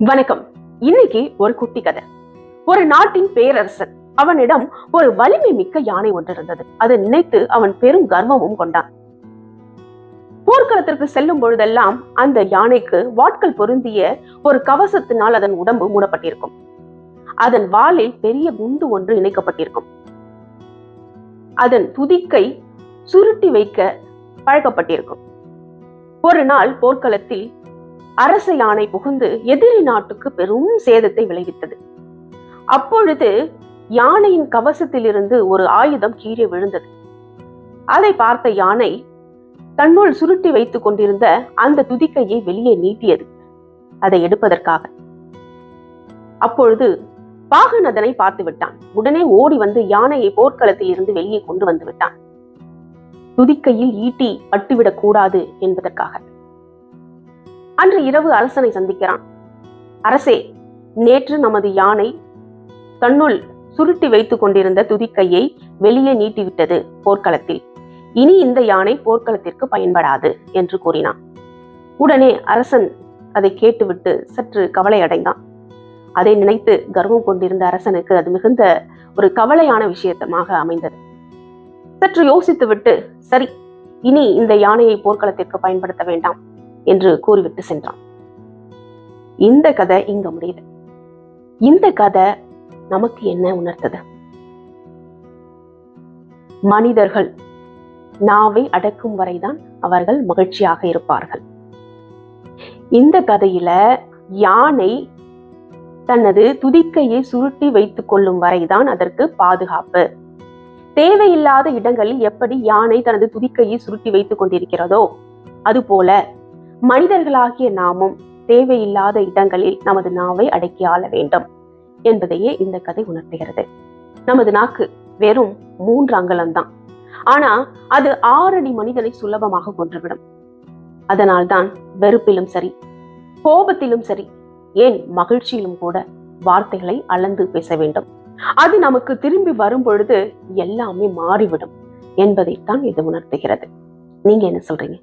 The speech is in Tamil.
வணக்கம். இன்னைக்கு ஒரு குட்டி கதை. ஒரு நாட்டின் பேரரசன். அவனிடம் ஒரு வலிமை மிக்க யானை ஒன்று இருந்தது. அதை நினைத்து அவன் பெரும் கர்வமும் கொண்டான். போர்க்களத்திற்கு செல்லும் பொழுதெல்லாம் அந்த யானைக்கு வாட்கள் பொருந்திய ஒரு கவசத்தினால் அதன் உடம்பு மூடப்பட்டிருக்கும். அதன் வாலில் பெரிய குண்டு ஒன்று இணைக்கப்பட்டிருக்கும். அதன் துதிக்கை சுருட்டி வைக்க பழக்கப்பட்டிருக்கும். ஒரு நாள் போர்க்களத்தில் அரச யானை புகுந்து எதிரி நாட்டுக்கு பெரும் சேதத்தை விளைவித்தது. அப்பொழுது யானையின் கவசத்திலிருந்து ஒரு ஆயுதம் கீழே விழுந்தது. அதை பார்த்த யானை தன்னுள் சுருட்டி வைத்துக் கொண்டிருந்த அந்த துதிக்கையை வெளியே நீட்டியது, அதை எடுப்பதற்காக. அப்பொழுது பாகன் அதனை பார்த்து விட்டான். உடனே ஓடி வந்து யானையை போர்க்களத்தில் இருந்து வெளியே கொண்டு வந்து விட்டான். துதிக்கையில் ஈட்டி பட்டுவிடக் கூடாது என்பதற்காக. அன்று இரவு அரசனை சந்திக்கிறான். அரசே, நேற்று நமது யானை தன்னுள் சுருட்டி வைத்துக் கொண்டிருந்த துதிக்கையை வெளியே நீட்டிவிட்டது போர்க்களத்தில். இனி இந்த யானை போர்க்களத்திற்கு பயன்படாது என்று கூறினான். உடனே அரசன் அதை கேட்டுவிட்டு சற்று கவலை அடைந்தான். அதை நினைத்து கர்வம் கொண்டிருந்த அரசனுக்கு அது மிகுந்த ஒரு கவலையான விஷயமாக அமைந்தது. சற்று யோசித்துவிட்டு, சரி, இனி இந்த யானையை போர்க்களத்திற்கு பயன்படுத்த வேண்டாம் என்று கூறிவிட்டு சென்றான். இந்த கதை இங்க முடியுது. இந்த கதை நமக்கு என்ன உணர்த்தது? மனிதர்கள் நாவை அடக்கும் வரைதான் அவர்கள் மகிழ்ச்சியாக இருப்பார்கள். இந்த கதையில யானை தனது துதிக்கையை சுருட்டி வைத்துக் கொள்ளும் வரைதான் அதற்கு பாதுகாப்பு. தேவையில்லாத இடங்களில் எப்படி யானை தனது துதிக்கையை சுருட்டி வைத்துக் கொண்டிருக்கிறதோ அதுபோல மனிதர்களாகிய நாமும் தேவையில்லாத இடங்களில் நமது நாவை அடக்கி ஆள வேண்டும் என்பதையே இந்த கதை உணர்த்துகிறது. நமது நாக்கு வெறும் 3 அங்குலம்தான். ஆனா அது 6 அடி மனிதனை சுலபமாக கொன்றுவிடும். அதனால்தான் வெறுப்பிலும் சரி, கோபத்திலும் சரி, ஏன் மகிழ்ச்சியிலும் கூட வார்த்தைகளை அளந்து பேச வேண்டும். அது நமக்கு திரும்பி வரும் பொழுது எல்லாமே மாறிவிடும் என்பதைத்தான் இது உணர்த்துகிறது. நீங்க என்ன சொல்றீங்க?